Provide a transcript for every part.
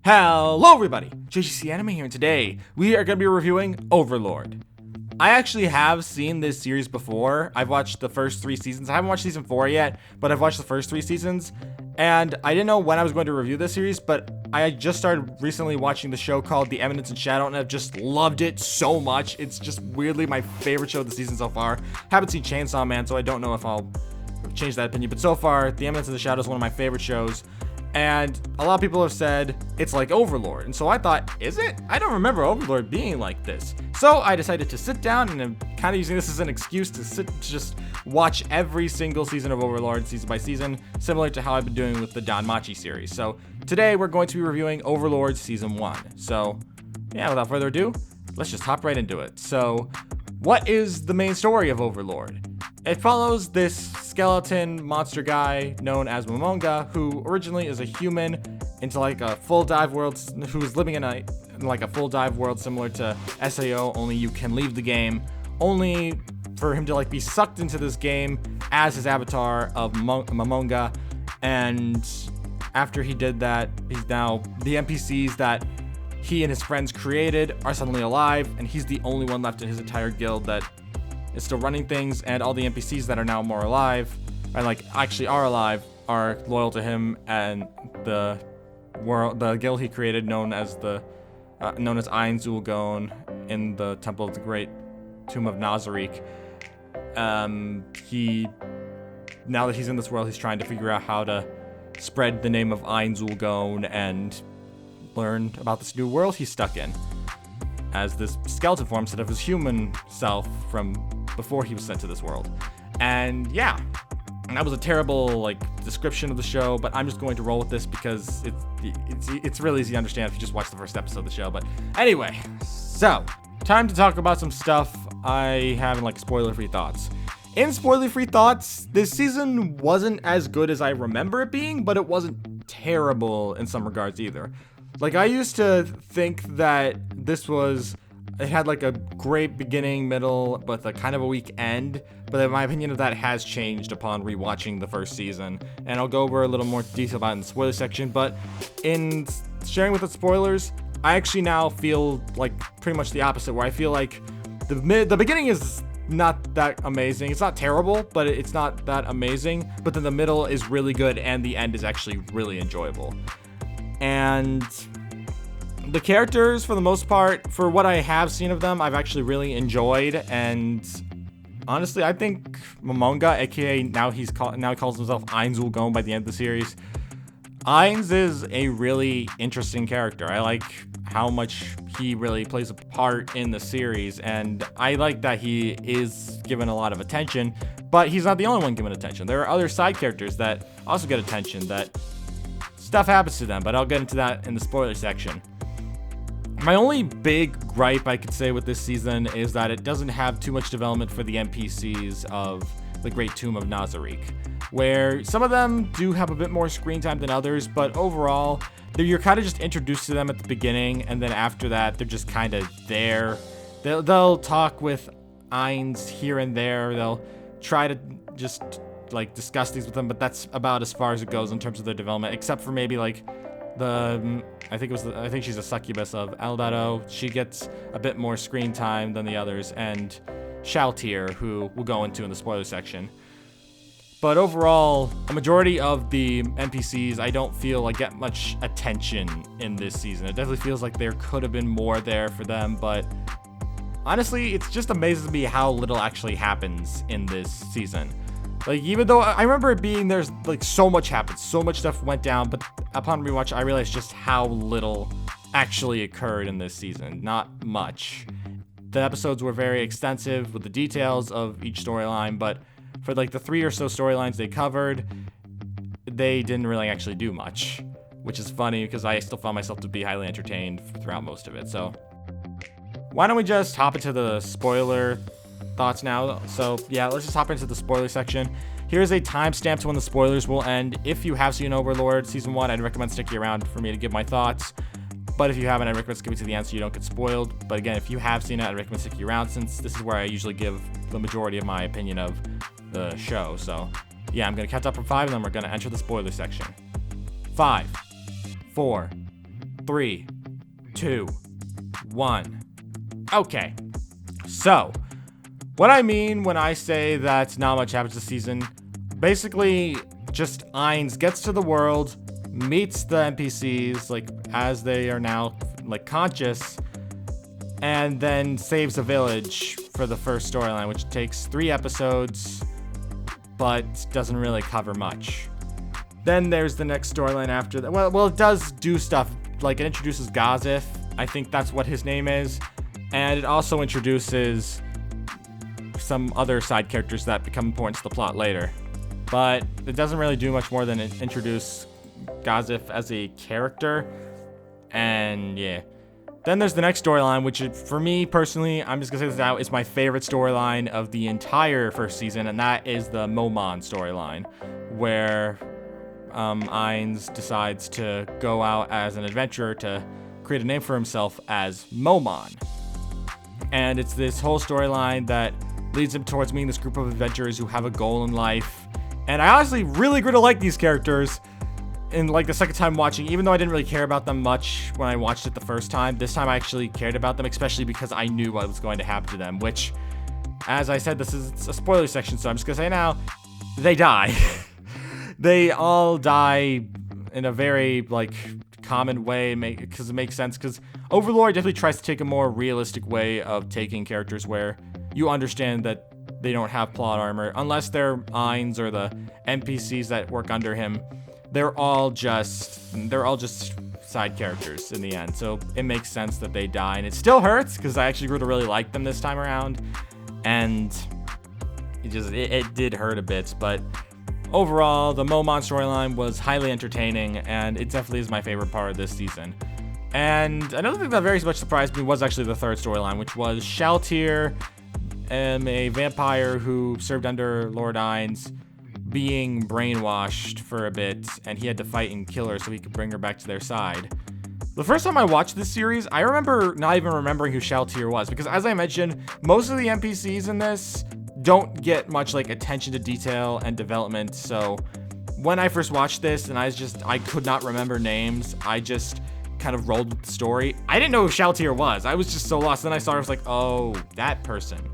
Hello everybody, JGC Anime here, and today we are going to be reviewing Overlord. I actually have seen this series before. I've watched the first 3 seasons. I haven't watched season 4 yet, but I've watched the first 3 seasons. And I didn't know when I was going to review this series, but I just started recently watching the show called The Eminence in Shadow, and I've just loved it so much. It's just weirdly my favorite show of the season so far. Haven't seen Chainsaw Man, so I don't know if I'll change that opinion. But so far, The Eminence in the Shadow is one of my favorite shows. And a lot of people have said it's like Overlord. And so I thought, is it? I don't remember Overlord being like this. So I decided to sit down, and I'm kind of using this as an excuse to just watch every single season of Overlord season by season, similar to how I've been doing with the Danmachi series. So today we're going to be reviewing Overlord season 1. So yeah, without further ado, let's just hop right into it. So what is the main story of Overlord? It follows this skeleton monster guy known as Momonga, who originally is a human into like a full dive world, who is living in a full dive world similar to SAO, only you can leave the game, only for him to like be sucked into this game as his avatar of Momonga. And after he did that, he's now the NPCs that he and his friends created are suddenly alive, and he's the only one left in his entire guild that is still running things, and all the NPCs that are now more alive, and like actually are alive, are loyal to him and the guild he created, known as Ein Zulgon in the Temple of the Great Tomb of Nazarick. Now that he's in this world, he's trying to figure out how to spread the name of Ein Zulgon and learn about this new world he's stuck in as this skeleton form instead of his human self from before he was sent to this world. And yeah, that was a terrible description of the show, but I'm just going to roll with this because it's really easy to understand if you just watch the first episode of the show. But anyway, so time to talk about some stuff I have in spoiler-free thoughts. In spoiler-free thoughts, this season wasn't as good as I remember it being, but it wasn't terrible in some regards either. I used to think that it had a great beginning, middle, but a kind of a weak end. But my opinion of that has changed upon rewatching the first season, and I'll go over a little more detail about it in the spoiler section. But in sharing with the spoilers, I actually now feel pretty much the opposite, where I feel like the beginning is not that amazing. It's not terrible, but it's not that amazing. But then the middle is really good, and the end is actually really enjoyable. And the characters, for the most part, for what I have seen of them, I've actually really enjoyed. And honestly, I think Momonga, aka now he calls himself Ein Zulgon by the end of the series. Ainz is a really interesting character. I like how much he really plays a part in the series, and I like that he is given a lot of attention, but he's not the only one given attention. There are other side characters that also get attention, that stuff happens to them, but I'll get into that in the spoiler section. My only big gripe I could say with this season is that it doesn't have too much development for the NPCs of the Great Tomb of Nazarick, where some of them do have a bit more screen time than others, but overall, you're kind of just introduced to them at the beginning, and then after that, they're just kind of there. They'll talk with Ainz here and there. They'll try to just discuss these with them, but that's about as far as it goes in terms of their development, except for maybe I think she's a succubus of Eldado. She gets a bit more screen time than the others, and Shaltir, who we'll go into in the spoiler section. But overall, a majority of the NPCs I don't feel get much attention in this season. It definitely feels like there could have been more there for them, but honestly, it's just amazing to me how little actually happens in this season. Even though I remember it being there's so much happened, so much stuff went down, but upon rewatch, I realized just how little actually occurred in this season. Not much. The episodes were very extensive with the details of each storyline, but for the 3 or so storylines they covered, they didn't really actually do much, which is funny because I still found myself to be highly entertained throughout most of it. So why don't we just hop into the spoiler thoughts now? So yeah, let's just hop into the spoiler section. Here's a timestamp to when the spoilers will end. If you have seen Overlord season 1, I'd recommend sticking around for me to give my thoughts. But if you haven't, I'd recommend skipping to the end so you don't get spoiled. But again, if you have seen it, I'd recommend sticking around, since this is where I usually give the majority of my opinion of the show. So yeah, I'm going to count up from 5, and then we're going to enter the spoiler section. 5, 4, 3, 2, 1. Okay. So, what I mean when I say that not much happens this season, basically just Ainz gets to the world, meets the NPCs, like, as they are now, like, conscious, and then saves a village for the first storyline, which takes 3 episodes, but doesn't really cover much. Then there's the next storyline after that. Well, it does do stuff, like it introduces Gazif, I think that's what his name is, and it also introduces some other side characters that become important to the plot later. But it doesn't really do much more than introduce Gazif as a character, and yeah. Then there's the next storyline, which for me personally, I'm just gonna say this now, is my favorite storyline of the entire first season, and that is the Momon storyline, where Ainz decides to go out as an adventurer to create a name for himself as Momon. And it's this whole storyline that leads him towards meeting this group of adventurers who have a goal in life. And I honestly really grew to like these characters in like the second time watching, even though I didn't really care about them much when I watched it the first time. This time I actually cared about them, especially because I knew what was going to happen to them, which, as I said, this is a spoiler section, so I'm just gonna say now, they die. They all die in a very, like, common way, because it makes sense, because Overlord definitely tries to take a more realistic way of taking characters where you understand that they don't have plot armor, unless they're Ainz or the NPCs that work under him. They're all just side characters in the end, so it makes sense that they die, and it still hurts because I actually grew to really like them this time around, and it did hurt a bit. But overall, the Momon storyline was highly entertaining, and it definitely is my favorite part of this season. And another thing that very much surprised me was actually the third storyline, which was Shaltir, a vampire who served under Lord Ainz, being brainwashed for a bit, and he had to fight and kill her so he could bring her back to their side. The first time I watched this series, I remember not even remembering who Shaltir was, because as I mentioned, most of the NPCs in this don't get much like attention to detail and development. So when I first watched this and I could not remember names, I just kind of rolled with the story. I didn't know who Shaltir was. I was just so lost. Then I saw her, I was like, oh, that person.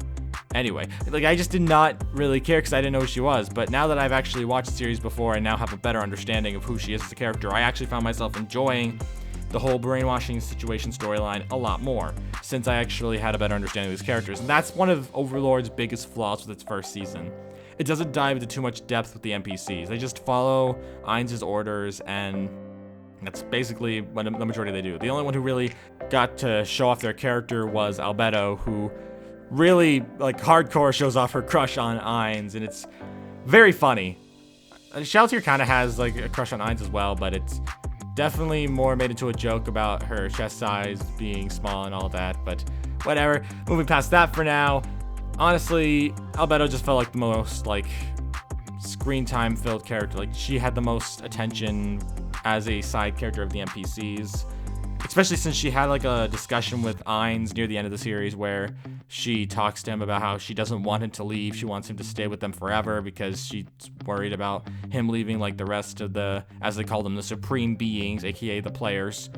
Anyway, like, I just did not really care because I didn't know who she was. But now that I've actually watched the series before and now have a better understanding of who she is as a character, I actually found myself enjoying the whole brainwashing situation storyline a lot more, since I actually had a better understanding of these characters. And that's one of Overlord's biggest flaws with its first season. It doesn't dive into too much depth with the NPCs. They just follow Ainz's orders, and that's basically what the majority they do. The only one who really got to show off their character was Albedo, who really, like, hardcore shows off her crush on Ainz, and it's very funny. Shaltir kind of has, like, a crush on Ainz as well, but it's definitely more made into a joke about her chest size being small and all that, but whatever. Moving past that for now. Honestly, Albedo just felt like the most, like, screen time filled character. Like, she had the most attention as a side character of the NPCs, especially since she had, like, a discussion with Ainz near the end of the series where she talks to him about how she doesn't want him to leave. She wants him to stay with them forever because she's worried about him leaving like the rest of the, as they call them, the supreme beings, aka the players.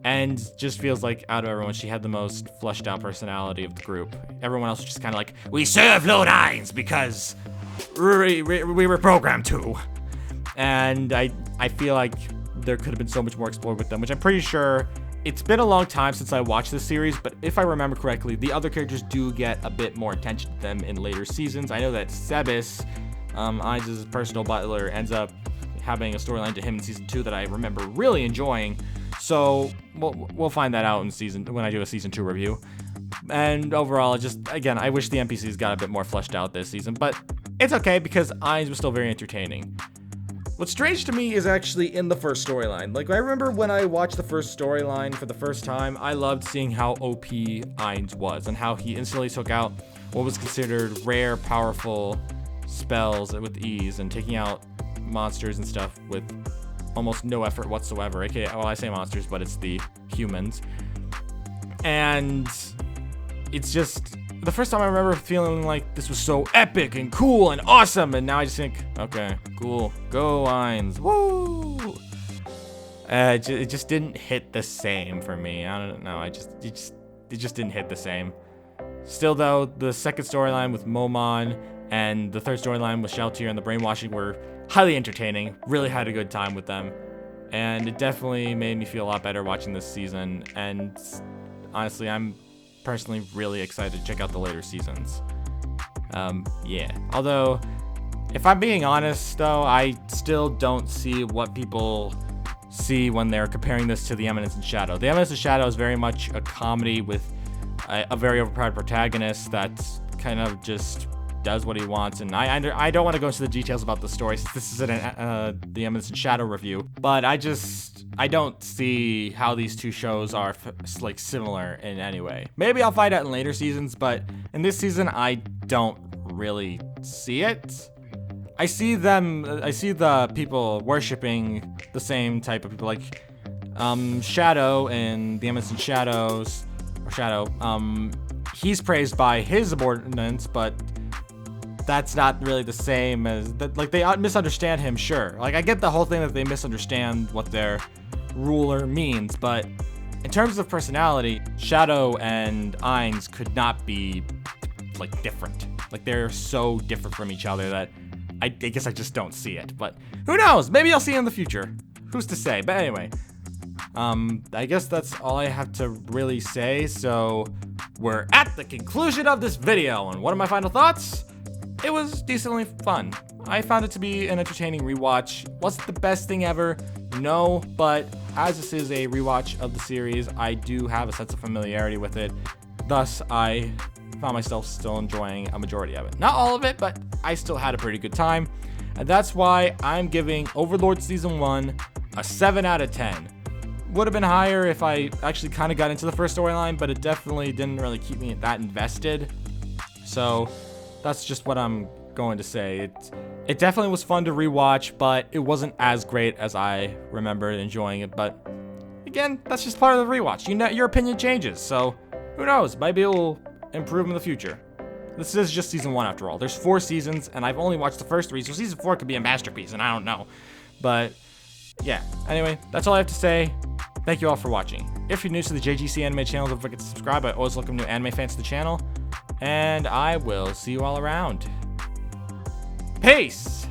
And just feels like out of everyone, she had the most fleshed out personality of the group. Everyone else was just kind of like, we serve Lord Ainz because we were programmed to. And I feel like there could have been so much more explored with them, which I'm pretty sure. It's been a long time since I watched this series, but if I remember correctly, the other characters do get a bit more attention to them in later seasons. I know that Sebis, Ainz's personal butler, ends up having a storyline to him in season 2 that I remember really enjoying. So we'll find that out when I do a season 2 review. And overall, again, I wish the NPCs got a bit more fleshed out this season, but it's okay because Ainz was still very entertaining. What's strange to me is actually in the first storyline. Like, I remember when I watched the first storyline for the first time, I loved seeing how OP Ainz was and how he instantly took out what was considered rare, powerful spells with ease and taking out monsters and stuff with almost no effort whatsoever. AKA, well, I say monsters, but it's the humans. And it's just the first time I remember feeling like this was so epic and cool and awesome, and now I just think, okay, cool, go Ainz, woo! It just didn't hit the same for me. I don't know. It just didn't hit the same. Still though, the second storyline with Momon and the third storyline with Sheltier and the brainwashing were highly entertaining. Really had a good time with them. And it definitely made me feel a lot better watching this season. And honestly, I'm personally really excited to check out the later seasons. Yeah. Although, if I'm being honest though, I still don't see what people see when they're comparing this to The Eminence in Shadow. The Eminence in Shadow is very much a comedy with a very overpowered protagonist that kind of just does what he wants, and I don't want to go into the details about the story since this isn't The Eminence in Shadow review, but I don't see how these two shows are like similar in any way. Maybe I'll find out in later seasons, but in this season I don't really see it. I see the people worshiping the same type of people, like Shadow in The Eminence in Shadow. He's praised by his subordinates, but that's not really the same as that. Like, they misunderstand him, sure. Like, I get the whole thing that they misunderstand what their ruler means, but in terms of personality, Shadow and Ainz could not be like different. Like, they're so different from each other that I guess I just don't see it. But who knows? Maybe I'll see it in the future. Who's to say? But anyway, I guess that's all I have to really say. So we're at the conclusion of this video, and what are my final thoughts? It was decently fun. I found it to be an entertaining rewatch. Wasn't the best thing ever, no, but as this is a rewatch of the series, I do have a sense of familiarity with it. Thus, I found myself still enjoying a majority of it. Not all of it, but I still had a pretty good time. And that's why I'm giving Overlord Season 1 a 7 out of 10. Would have been higher if I actually kind of got into the first storyline, but it definitely didn't really keep me that invested. So that's just what I'm going to say. It definitely was fun to rewatch, but it wasn't as great as I remembered enjoying it. But again, that's just part of the rewatch. Your opinion changes, so who knows? Maybe it will improve in the future. This is just season 1 after all. There's 4 seasons, and I've only watched the first 3, so season 4 could be a masterpiece, and I don't know. But yeah, anyway, that's all I have to say. Thank you all for watching. If you're new to the JGC Anime channel, don't forget to subscribe. I always welcome new anime fans to the channel. And I will see you all around. Peace!